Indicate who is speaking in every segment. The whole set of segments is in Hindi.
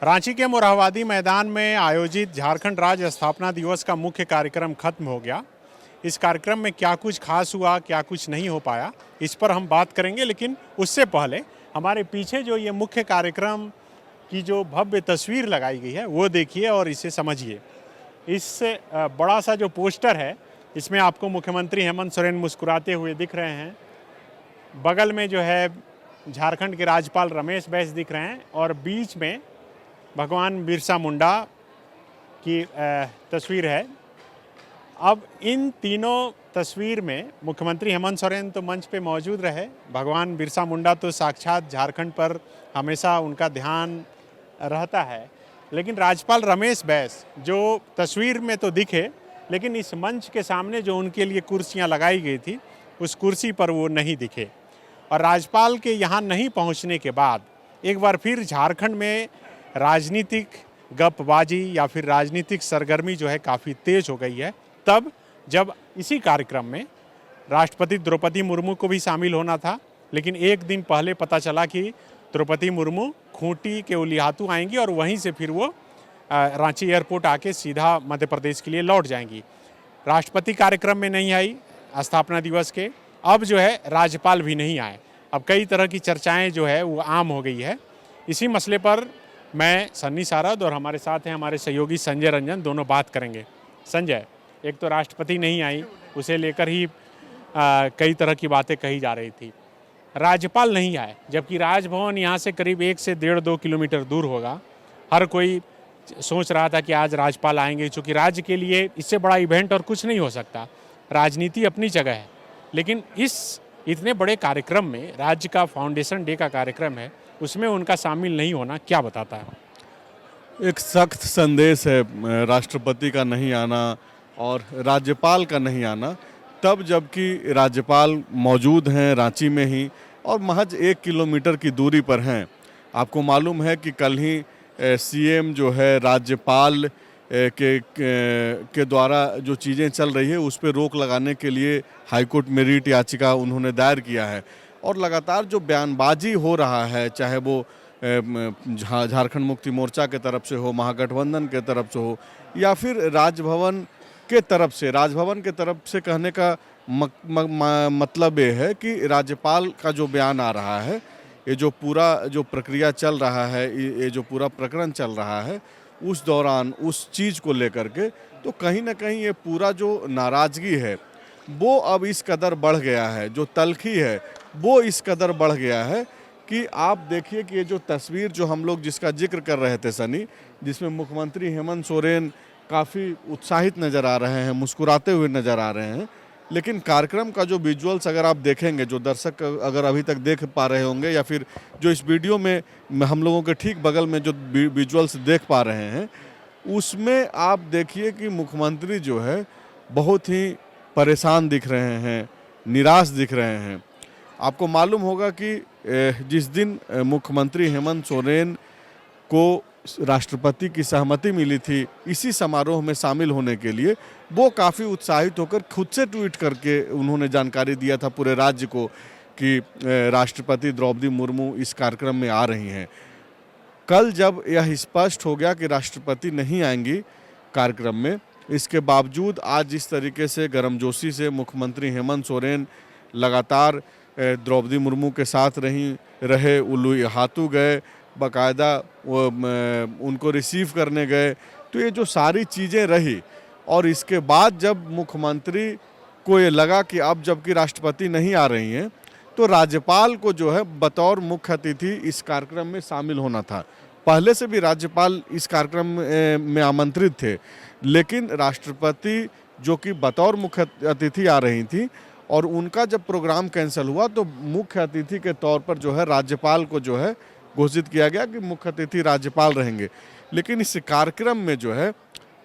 Speaker 1: रांची के मोरहाबादी मैदान में आयोजित झारखंड राज्य स्थापना दिवस का मुख्य कार्यक्रम खत्म हो गया। इस कार्यक्रम में क्या कुछ खास हुआ, क्या कुछ नहीं हो पाया, इस पर हम बात करेंगे। लेकिन उससे पहले हमारे पीछे जो ये मुख्य कार्यक्रम की जो भव्य तस्वीर लगाई गई है वो देखिए और इसे समझिए। इस बड़ा सा जो पोस्टर है इसमें आपको मुख्यमंत्री हेमंत सोरेन मुस्कुराते हुए दिख रहे हैं। बगल में जो है झारखंड के राज्यपाल रमेश बैस दिख रहे हैं और बीच में भगवान बिरसा मुंडा की तस्वीर है। अब इन तीनों तस्वीर में मुख्यमंत्री हेमंत सोरेन तो मंच पे मौजूद रहे, भगवान बिरसा मुंडा तो साक्षात झारखंड पर हमेशा उनका ध्यान रहता है, लेकिन राज्यपाल रमेश बैस जो तस्वीर में तो दिखे लेकिन इस मंच के सामने जो उनके लिए कुर्सियां लगाई गई थी उस कुर्सी पर वो नहीं दिखे। और राज्यपाल के यहाँ नहीं पहुँचने के बाद एक बार फिर झारखंड में राजनीतिक गपबाजी या फिर राजनीतिक सरगर्मी जो है काफ़ी तेज हो गई है। तब जब इसी कार्यक्रम में राष्ट्रपति द्रौपदी मुर्मू को भी शामिल होना था, लेकिन एक दिन पहले पता चला कि द्रौपदी मुर्मू खूंटी के उलिहातू आएंगी और वहीं से फिर वो रांची एयरपोर्ट आके सीधा मध्य प्रदेश के लिए लौट जाएंगी। राष्ट्रपति कार्यक्रम में नहीं आई स्थापना दिवस के, अब जो है राज्यपाल भी नहीं आए। अब कई तरह की चर्चाएं जो है वो आम हो गई है। इसी मसले पर मैं सन्नी सारद और हमारे साथ हैं हमारे सहयोगी संजय रंजन, दोनों बात करेंगे। संजय, एक तो राष्ट्रपति नहीं आई, उसे लेकर ही कई तरह की बातें कही जा रही थी। राज्यपाल नहीं आए जबकि राजभवन यहाँ से करीब 1 से 1.5-2 किलोमीटर दूर होगा। हर कोई सोच रहा था कि आज राज्यपाल आएंगे, चूँकि राज्य के लिए इससे बड़ा इवेंट और कुछ नहीं हो सकता। राजनीति अपनी जगह है, लेकिन इस इतने बड़े कार्यक्रम में, राज्य का फाउंडेशन डे का कार्यक्रम है, उसमें उनका शामिल नहीं होना क्या बताता है?
Speaker 2: एक सख्त संदेश है राष्ट्रपति का नहीं आना और राज्यपाल का नहीं आना, तब जबकि राज्यपाल मौजूद हैं रांची में ही और महज 1 किलोमीटर की दूरी पर हैं। आपको मालूम है कि कल ही सीएम जो है राज्यपाल के द्वारा जो चीज़ें चल रही है उस पर रोक लगाने के लिए हाईकोर्ट में रिट याचिका उन्होंने दायर किया है। और लगातार जो बयानबाजी हो रहा है, चाहे वो झारखंड मुक्ति मोर्चा के तरफ से हो, महागठबंधन के तरफ से हो, या फिर राजभवन के तरफ से कहने का मतलब ये है कि राज्यपाल का जो बयान आ रहा है, ये जो पूरा जो प्रक्रिया चल रहा है, ये जो पूरा प्रकरण चल रहा है, उस दौरान उस चीज़ को लेकर के तो कहीं ना कहीं ये पूरा जो नाराज़गी है वो अब इस कदर बढ़ गया है, जो तलखी है वो इस कदर बढ़ गया है कि आप देखिए कि ये जो तस्वीर जो हम लोग जिसका जिक्र कर रहे थे सनी, जिसमें मुख्यमंत्री हेमंत सोरेन काफ़ी उत्साहित नज़र आ रहे हैं, मुस्कुराते हुए नज़र आ रहे हैं, लेकिन कार्यक्रम का जो विजुअल्स अगर आप देखेंगे, जो दर्शक अगर अभी तक देख पा रहे होंगे या फिर जो इस वीडियो में हम लोगों के ठीक बगल में जो विजुअल्स देख पा रहे हैं, उसमें आप देखिए कि मुख्यमंत्री जो है बहुत ही परेशान दिख रहे हैं, निराश दिख रहे हैं। आपको मालूम होगा कि जिस दिन मुख्यमंत्री हेमंत सोरेन को राष्ट्रपति की सहमति मिली थी इसी समारोह में शामिल होने के लिए, वो काफ़ी उत्साहित होकर खुद से ट्वीट करके उन्होंने जानकारी दिया था पूरे राज्य को कि राष्ट्रपति द्रौपदी मुर्मू इस कार्यक्रम में आ रही हैं। कल जब यह स्पष्ट हो गया कि राष्ट्रपति नहीं आएंगी कार्यक्रम में, इसके बावजूद आज जिस तरीके से गर्मजोशी से मुख्यमंत्री हेमंत सोरेन लगातार द्रौपदी मुर्मू के साथ रहे, उलिहातू गए, बाकायदा उनको रिसीव करने गए, तो ये जो सारी चीज़ें रही और इसके बाद जब मुख्यमंत्री को ये लगा कि अब जबकि राष्ट्रपति नहीं आ रही हैं तो राज्यपाल को जो है बतौर मुख्य अतिथि इस कार्यक्रम में शामिल होना था। पहले से भी राज्यपाल इस कार्यक्रम में आमंत्रित थे, लेकिन राष्ट्रपति जो कि बतौर मुख्य अतिथि आ रही थी और उनका जब प्रोग्राम कैंसिल हुआ तो मुख्य अतिथि के तौर पर जो है राज्यपाल को जो है घोषित किया गया कि मुख्य अतिथि राज्यपाल रहेंगे। लेकिन इस कार्यक्रम में जो है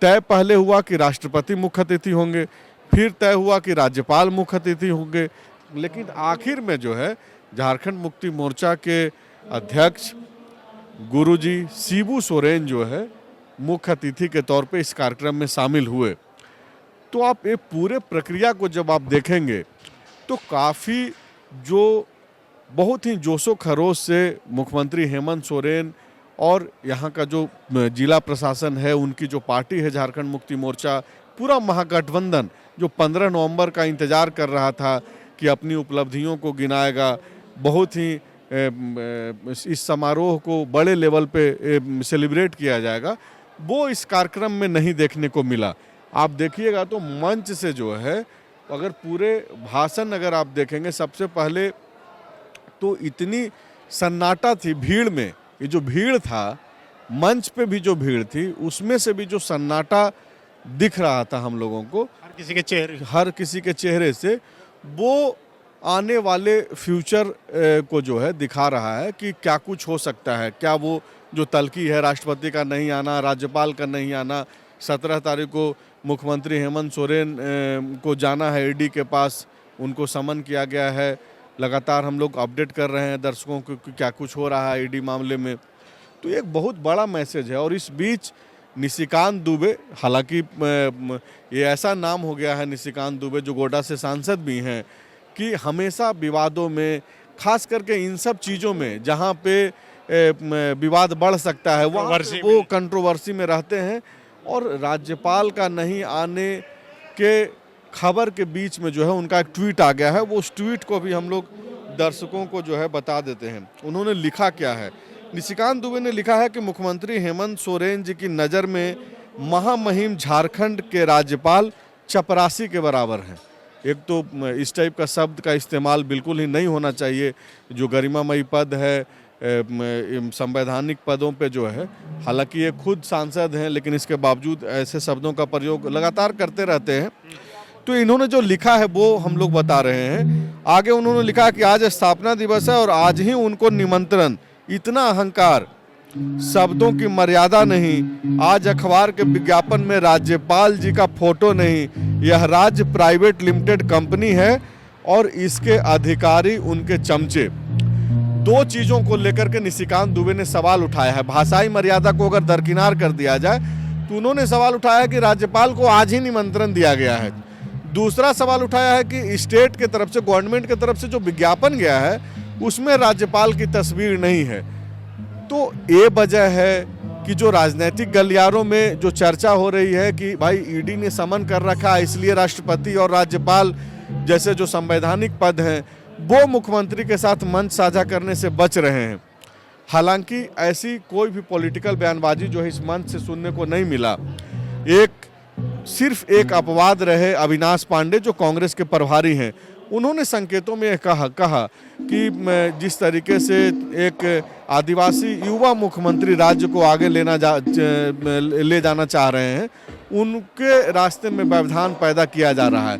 Speaker 2: तय पहले हुआ कि राष्ट्रपति मुख्य अतिथि होंगे, फिर तय हुआ कि राज्यपाल मुख्य अतिथि होंगे, लेकिन आखिर में जो है झारखंड मुक्ति मोर्चा के अध्यक्ष गुरुजी शिबू सोरेन जो है मुख्य अतिथि के तौर पे इस कार्यक्रम में शामिल हुए। तो आप ये पूरे प्रक्रिया को जब आप देखेंगे तो काफ़ी जो बहुत ही जोशो खरोश से मुख्यमंत्री हेमंत सोरेन और यहाँ का जो जिला प्रशासन है, उनकी जो पार्टी है झारखंड मुक्ति मोर्चा, पूरा महागठबंधन जो 15 नवंबर का इंतज़ार कर रहा था कि अपनी उपलब्धियों को गिनाएगा, बहुत ही इस समारोह को बड़े लेवल पे सेलिब्रेट किया जाएगा, वो इस कार्यक्रम में नहीं देखने को मिला। आप देखिएगा तो मंच से जो है, अगर पूरे भाषण अगर आप देखेंगे, सबसे पहले तो इतनी सन्नाटा थी भीड़ में, ये जो भीड़ था, मंच पे भी जो भीड़ थी, उसमें से भी जो सन्नाटा दिख रहा था हम लोगों को, हर किसी के चेहरे से, वो आने वाले फ्यूचर को जो है दिखा रहा है कि क्या कुछ हो सकता है। क्या वो जो तल्खी है राष्ट्रपति का नहीं आना, राज्यपाल का नहीं आना, 17 तारीख को मुख्यमंत्री हेमंत सोरेन को जाना है ईडी के पास, उनको समन किया गया है। लगातार हम लोग अपडेट कर रहे हैं दर्शकों को कि क्या कुछ हो रहा है ईडी मामले में। तो एक बहुत बड़ा मैसेज है। और इस बीच निशिकांत दुबे, हालांकि ये ऐसा नाम हो गया है निशिकांत दुबे, जो गोड्डा से सांसद भी हैं, कि हमेशा विवादों में, खास करके इन सब चीज़ों में जहाँ पे विवाद बढ़ सकता है, वहाँ वो कंट्रोवर्सी में रहते हैं। और राज्यपाल का नहीं आने के खबर के बीच में जो है उनका एक ट्वीट आ गया है। वो उस ट्वीट को भी हम लोग दर्शकों को जो है बता देते हैं। उन्होंने लिखा क्या है। निशिकांत दुबे ने लिखा है कि मुख्यमंत्री हेमंत सोरेन जी की नज़र में महामहिम झारखंड के राज्यपाल चपरासी के बराबर हैं। एक तो इस टाइप का शब्द का इस्तेमाल बिल्कुल ही नहीं होना चाहिए। जो गरिमामयी पद है, संवैधानिक पदों पे जो है, हालांकि ये खुद सांसद हैं, लेकिन इसके बावजूद ऐसे शब्दों का प्रयोग लगातार करते रहते हैं। तो इन्होंने जो लिखा है वो हम लोग बता रहे हैं। आगे उन्होंने लिखा कि आज स्थापना दिवस है और आज ही उनको निमंत्रण। इतना अहंकार, शब्दों की मर्यादा नहीं। आज अखबार के विज्ञापन में राज्यपाल जी का फोटो नहीं। यह राज्य प्राइवेट लिमिटेड कंपनी है और इसके अधिकारी उनके चमचे। दो चीजों को लेकर के निशिकांत दुबे ने सवाल उठाया है। भाषाई मर्यादा को अगर दरकिनार कर दिया जाए तो उन्होंने सवाल उठाया कि राज्यपाल को आज ही निमंत्रण दिया गया है। दूसरा सवाल उठाया है कि स्टेट के तरफ से, गवर्नमेंट के तरफ से जो विज्ञापन गया है उसमें राज्यपाल की तस्वीर नहीं है। तो ये वजह है कि जो राजनीतिक गलियारों में जो चर्चा हो रही है कि भाई ईडी ने समन कर रखा है, इसलिए राष्ट्रपति और राज्यपाल जैसे जो संवैधानिक पद हैं वो मुख्यमंत्री के साथ मंच साझा करने से बच रहे हैं। हालांकि ऐसी कोई भी पॉलिटिकल बयानबाजी जो है इस मंच से सुनने को नहीं मिला। सिर्फ एक अपवाद रहे अविनाश पांडे, जो कांग्रेस के प्रभारी हैं। उन्होंने संकेतों में कहा कि जिस तरीके से एक आदिवासी युवा मुख्यमंत्री राज्य को आगे ले जाना चाह रहे हैं, उनके रास्ते में व्यवधान पैदा किया जा रहा है।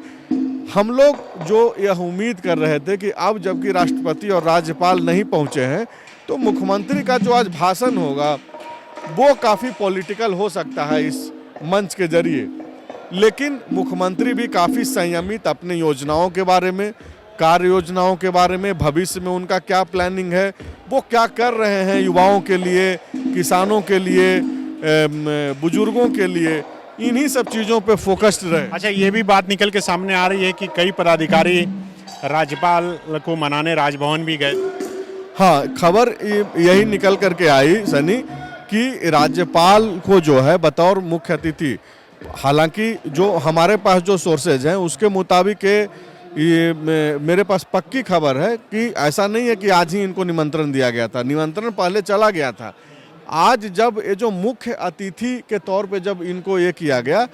Speaker 2: हम लोग जो यह उम्मीद कर रहे थे कि अब जबकि राष्ट्रपति और राज्यपाल नहीं पहुंचे हैं तो मुख्यमंत्री का जो आज भाषण होगा वो काफ़ी पॉलिटिकल हो सकता है इस मंच के जरिए। लेकिन मुख्यमंत्री भी काफ़ी संयमित अपने योजनाओं के बारे में, कार्य योजनाओं के बारे में, भविष्य में उनका क्या प्लानिंग है, वो क्या कर रहे हैं युवाओं के लिए, किसानों के लिए, बुजुर्गों के लिए, इन्हीं सब चीज़ों पे फोकस्ड रहे।
Speaker 1: अच्छा, ये भी बात निकल के सामने आ रही है कि कई पदाधिकारी राज्यपाल को मनाने राजभवन भी गए।
Speaker 2: हाँ, खबर यही निकल करके आई सनी कि राज्यपाल को जो है बतौर मुख्य अतिथि, हालांकि जो हमारे पास जो सोर्सेज हैं उसके मुताबिक ये मेरे पास पक्की खबर है कि ऐसा नहीं है कि आज ही इनको निमंत्रण दिया गया था। निमंत्रण पहले चला गया था। आज जब ये जो मुख्य अतिथि के तौर पे जब इनको ये किया गया,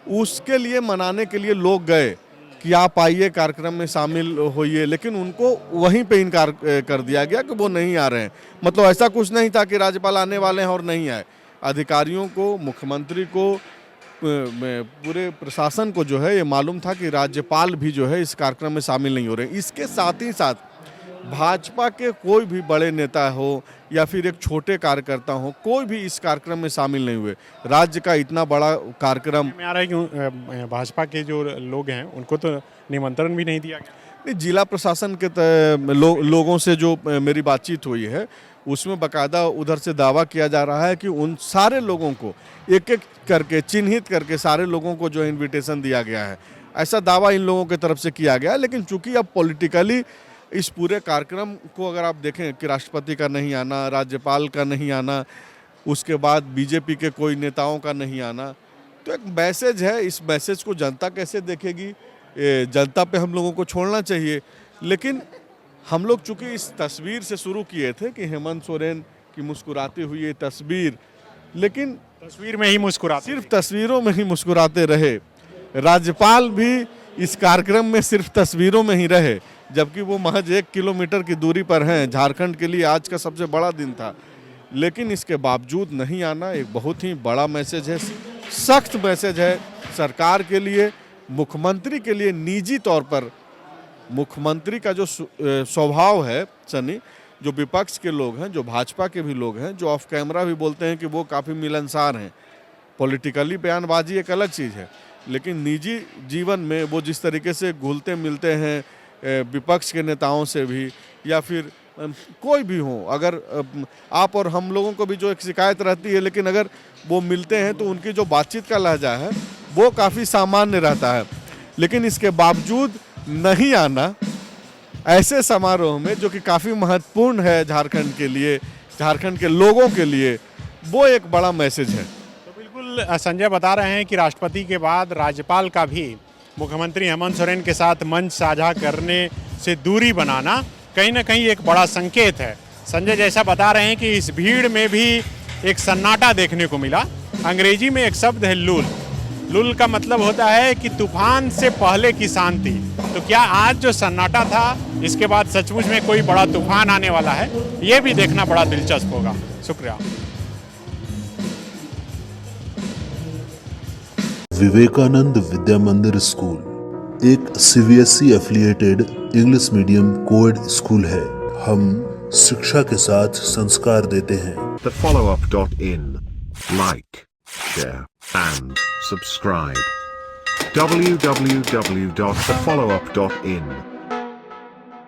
Speaker 2: उसके लिए मनाने के लिए लोग गए कि आप आइए कार्यक्रम में शामिल होइए, लेकिन उनको वहीं पे इनकार कर दिया गया कि वो नहीं आ रहे हैं। मतलब ऐसा कुछ नहीं था कि राज्यपाल आने वाले हैं और नहीं आए। अधिकारियों को, मुख्यमंत्री को, पूरे प्रशासन को जो है ये मालूम था कि राज्यपाल भी जो है इस कार्यक्रम में शामिल नहीं हो रहे हैं। इसके साथ ही साथ भाजपा के कोई भी बड़े नेता हो या फिर एक छोटे कार्यकर्ता हो, कोई भी इस कार्यक्रम में शामिल नहीं हुए। राज्य का इतना बड़ा कार्यक्रम
Speaker 1: में आ रहा है कि भाजपा के जो लोग हैं उनको तो निमंत्रण भी नहीं दिया गया।
Speaker 2: नहीं, जिला प्रशासन के लोगों से जो मेरी बातचीत हुई है उसमें बाकायदा उधर से दावा किया जा रहा है कि उन सारे लोगों को एक एक करके चिन्हित करके सारे लोगों को जो इनविटेशन दिया गया है, ऐसा दावा इन लोगों की तरफ से किया गया है। लेकिन चूंकि अब पॉलिटिकली इस पूरे कार्यक्रम को अगर आप देखें कि राष्ट्रपति का नहीं आना, राज्यपाल का नहीं आना, उसके बाद बीजेपी के कोई नेताओं का नहीं आना, तो एक मैसेज है। इस मैसेज को जनता कैसे देखेगी, जनता पे हम लोगों को छोड़ना चाहिए। लेकिन हम लोग चूंकि इस तस्वीर से शुरू किए थे कि हेमंत सोरेन की मुस्कुराती हुई ये तस्वीर, लेकिन
Speaker 1: तस्वीर में ही मुस्कुराते
Speaker 2: सिर्फ तस्वीरों में ही मुस्कुराते रहे। राज्यपाल भी इस कार्यक्रम में सिर्फ तस्वीरों में ही रहे, जबकि वो महज 1 किलोमीटर की दूरी पर हैं। झारखंड के लिए आज का सबसे बड़ा दिन था, लेकिन इसके बावजूद नहीं आना एक बहुत ही बड़ा मैसेज है, सख्त मैसेज है सरकार के लिए, मुख्यमंत्री के लिए। निजी तौर पर मुख्यमंत्री का जो स्वभाव है सनी, जो विपक्ष के लोग हैं, जो भाजपा के भी लोग हैं, जो ऑफ कैमरा भी बोलते हैं कि वो काफ़ी मिलनसार हैं, पॉलिटिकली बयानबाजी एक अलग चीज़ है, लेकिन निजी जीवन में वो जिस तरीके से घुलते मिलते हैं विपक्ष के नेताओं से भी, या फिर कोई भी हो, अगर आप और हम लोगों को भी जो एक शिकायत रहती है, लेकिन अगर वो मिलते हैं तो उनकी जो बातचीत का लहजा है वो काफ़ी सामान्य रहता है। लेकिन इसके बावजूद नहीं आना ऐसे समारोह में जो कि काफ़ी महत्वपूर्ण है झारखंड के लिए, झारखंड के लोगों के लिए, वो एक बड़ा मैसेज है।
Speaker 1: तो बिल्कुल संजय बता रहे हैं कि राष्ट्रपति के बाद राज्यपाल का भी मुख्यमंत्री हेमंत सोरेन के साथ मंच साझा करने से दूरी बनाना कहीं ना कहीं एक बड़ा संकेत है। संजय जैसा बता रहे हैं कि इस भीड़ में भी एक सन्नाटा देखने को मिला। अंग्रेजी में एक शब्द है लुल। लुल का मतलब होता है कि तूफान से पहले की शांति। तो क्या आज जो सन्नाटा था, इसके बाद सचमुच में कोई बड़ा तूफान आने वाला है, ये भी देखना बड़ा दिलचस्प होगा। शुक्रिया।
Speaker 3: विवेकानंद विद्या मंदिर स्कूल एक CBSE affiliated English medium coed school है। हम शिक्षा के साथ संस्कार देते हैं।
Speaker 4: thefollowup.in. Like, share, and subscribe. www.thefollowup.in